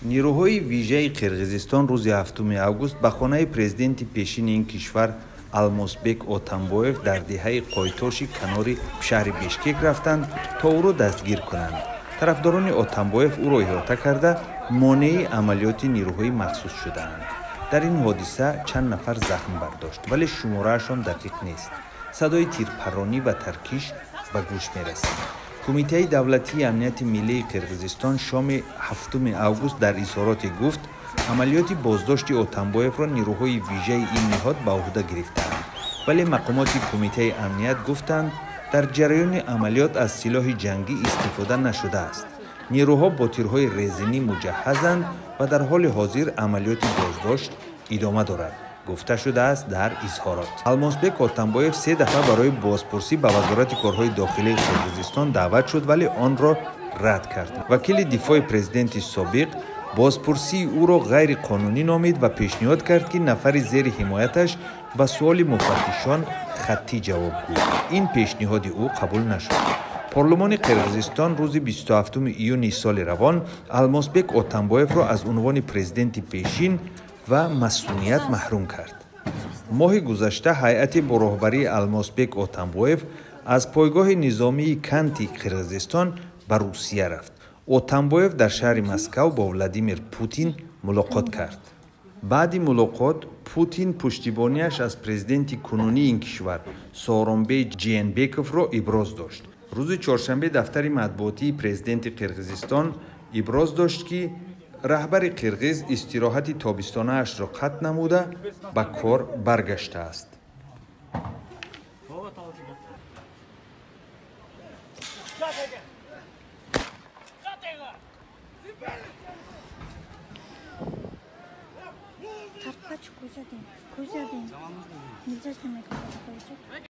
نیروهای ویژه قرقیزستان روز 7 август ба хонаи президенти пешини ин кишвар Алмозбек Отамбоев дар деҳаи Қойтоши канори шаҳри Бишкек рафтанд то ӯро дастгир кунанд. Тарафдорони Отамбоев ӯро иҳота карда монеи амалиёти нироҳои махсус шудаанд. дар ин ҳодиса чанд нафар захм бардошт, вале шумораашон дақиқ нест. садои тирпаронӣ ва таркиш ба гӯш мерасид. Кумитаи давлатии амнияти миллии Қирғизистон шоми 7 август дар изҳороте гуфт, амалиёти боздошти Отамбоевро нироҳои вижаи ин ниҳод ба уҳда гирифтаанд. Вале мақомоти Кумитаи амният гуфтанд, дар ҷараёни амалиёт аз силоҳи ҷангӣ истифода нашудааст. нироҳо бо тирҳои резинӣ муҷаҳҳазанд ва дар ҳоли ҳозир амалиёти боздошт идома дорад, гуфта шудааст дар изҳорот. Алмозбек Отамбоев 3 дафъа барои бозпурсӣ ба Вазорати корҳои дохилии Қирғизистон даъват шуд, вале онро рад кард. Вакили дифои президенти собиқ бозпурсии ӯро ғайриқонунӣ номид ва пешниҳод кард, ки нафари зери ҳимояташ ба суоли муфаттишон хаттӣ ҷавоб гӯяд. ин пешниҳоди ӯ қабул нашуд. Парлумони Қирғизистон рӯзи 27 июни соли равон Алмозбек Отамбоевро аз унвони президенти пешин ва масъулият маҳрум кард. моҳи гузашта ҳайати бо роҳбарии Алмозбек Отамбоев аз пойгоҳи низомии Канти Қирғизистон ба Русия рафт. Отамбоев дар шаҳри Москав бо Владимир Путин мулоқот кард. баъди мулоқот Путин пуштибониаш аз президенти кунунии ин кишвар Сооронбей Ҷиенбековро иброз дошт. рӯзи чоршанбе дафтари матбуотии президенти Қирғизистон иброз дошт, ки раҳбари қирғиз истироҳати тобистонаашро қатъ намуда ба кор баргаштааст. Тарқач кӯзадем. Нельзя снимать.